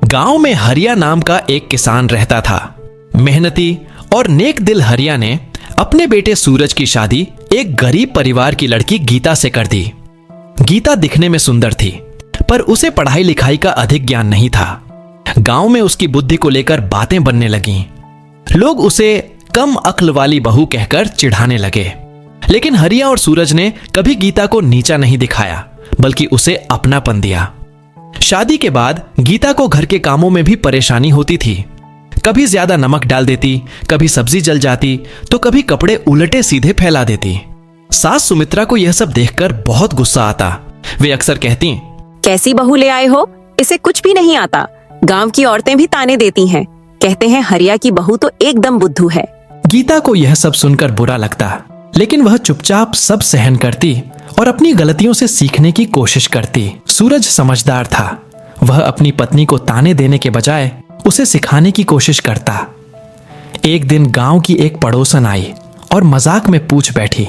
गांव में हरिया नाम का एक किसान रहता था। मेहनती और नेक दिल हरिया ने अपने बेटे सूरज की शादी एक गरीब परिवार की लड़की गीता से कर दी। गीता दिखने में सुंदर थी, पर उसे पढ़ाई लिखाई का अधिक ज्ञान नहीं था। गांव में उसकी बुद्धि को लेकर बातें बनने लगीं। लोग उसे कम अक्ल वाली बहू कहकर चिढ़ाने लगे। लेकिन हरिया और सूरज ने कभी गीता को नीचा नहीं दिखाया, बल्कि उसे अपनापन दिया। शादी के बाद गीता को घर के कामों में भी परेशानी होती थी। कभी ज्यादा नमक डाल देती, कभी सब्जी जल जाती, तो कभी कपड़े उलटे सीधे फैला देती। सास सुमित्रा को यह सब देखकर बहुत गुस्सा आता। वे अक्सर कहती, कैसी बहू ले आए हो, इसे कुछ भी नहीं आता। गांव की औरतें भी ताने देती हैं, कहते हैं हरिया की बहू तो एकदम बुद्धू है। गीता को यह सब सुनकर बुरा लगता, लेकिन वह चुपचाप सब सहन करती और अपनी गलतियों से सीखने की कोशिश करती। सूरज समझदार था। वह अपनी पत्नी को ताने देने के बजाय उसे सिखाने की कोशिश करता। एक दिन गांव की एक पड़ोसन आई और मजाक में पूछ बैठी,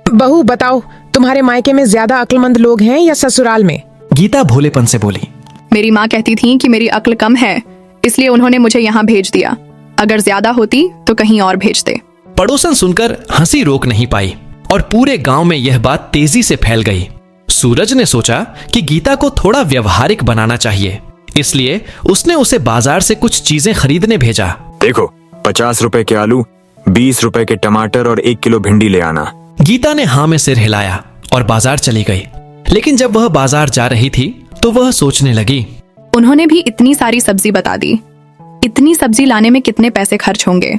बहू बताओ, तुम्हारे मायके में ज्यादा अक्लमंद लोग हैं या ससुराल में? गीता भोलेपन से बोली, मेरी माँ कहती थी कि मेरी अक्ल कम है, इसलिए उन्होंने मुझे यहाँ भेज दिया। अगर ज्यादा होती तो कहीं और भेजते। पड़ोसन सुनकर हंसी रोक नहीं पाई और पूरे गांव में यह बात तेजी से फैल गई। सूरज ने सोचा कि गीता को थोड़ा व्यवहारिक बनाना चाहिए, इसलिए उसने उसे बाजार से कुछ चीजें खरीदने भेजा। देखो, 50 रुपए के आलू, 20 रुपए के टमाटर और 1 किलो भिंडी ले आना। गीता ने हाँ में सिर हिलाया और बाजार चली गई। लेकिन जब वह बाजार जा रही थी तो वह सोचने लगी, उन्होंने भी इतनी सारी सब्जी बता दी। इतनी सब्जी लाने में कितने पैसे खर्च होंगे,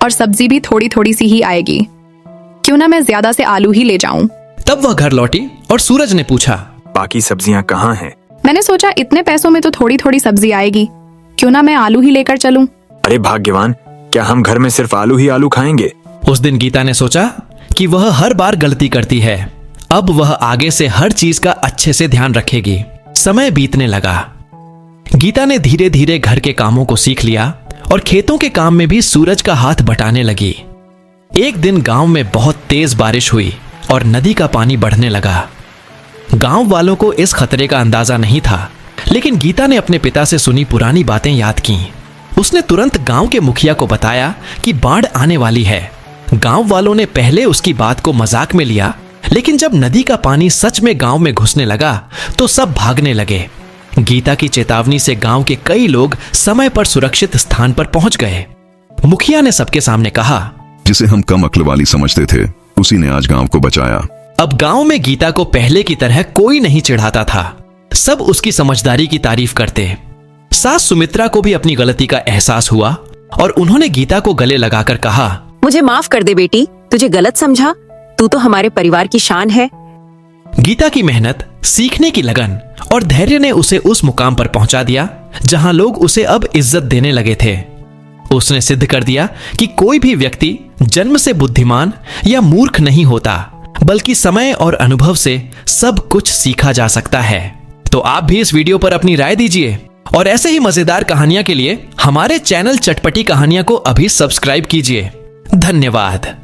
और सब्जी भी थोड़ी थोड़ी सी ही आएगी। क्यों ना मैं ज्यादा से आलू ही ले जाऊं। तब वह घर लौटी और सूरज ने पूछा, बाकी सब्जियां कहाँ हैं? मैंने सोचा इतने पैसों में तो थोड़ी थोड़ी सब्जी आएगी, क्यों ना मैं आलू ही लेकर चलूं। अरे भाग्यवान, क्या हम घर में सिर्फ आलू ही आलू खाएंगे? उस दिन गीता ने सोचा कि वह हर बार गलती करती है। अब वह आगे से हर चीज का अच्छे से ध्यान रखेगी। समय बीतने लगा। गीता ने धीरे धीरे घर के कामों को सीख लिया और खेतों के काम में भी सूरज का हाथ बटाने लगी। एक दिन गांव में बहुत तेज बारिश हुई और नदी का पानी बढ़ने लगा। गांव वालों को इस खतरे का अंदाजा नहीं था, लेकिन गीता ने अपने पिता से सुनी पुरानी बातें याद की। उसने तुरंत गांव के मुखिया को बताया कि बाढ़ आने वाली है। गांव वालों ने पहले उसकी बात को मजाक में लिया, लेकिन जब नदी का पानी सच में गांव में घुसने लगा तो सब भागने लगे। गीता की चेतावनी से गांव के कई लोग समय पर सुरक्षित स्थान पर पहुंच गए। मुखिया ने सबके सामने कहा, जिसे हम कम अक्ल वाली समझते थे, उसी ने आज गांव को बचाया। अब गांव में गीता को पहले की तरह कोई नहीं चिढ़ाता था। सब उसकी समझदारी की तारीफ करते। सास सुमित्रा को भी अपनी गलती का एहसास हुआ और उन्होंने गीता को गले लगाकर कहा, मुझे माफ कर दे बेटी, तुझे गलत समझा। तू तो हमारे परिवार की शान है। गीता की मेहनत, सीखने की लगन और धैर्य ने उसे उस मुकाम पर पहुंचा दिया जहां लोग उसे अब इज्जत देने लगे थे। उसने सिद्ध कर दिया कि कोई भी व्यक्ति जन्म से बुद्धिमान या मूर्ख नहीं होता, बल्कि समय और अनुभव से सब कुछ सीखा जा सकता है। तो आप भी इस वीडियो पर अपनी राय दीजिए और ऐसे ही मजेदार कहानियां के लिए हमारे चैनल चटपटी कहानियां को अभी सब्सक्राइब कीजिए। धन्यवाद।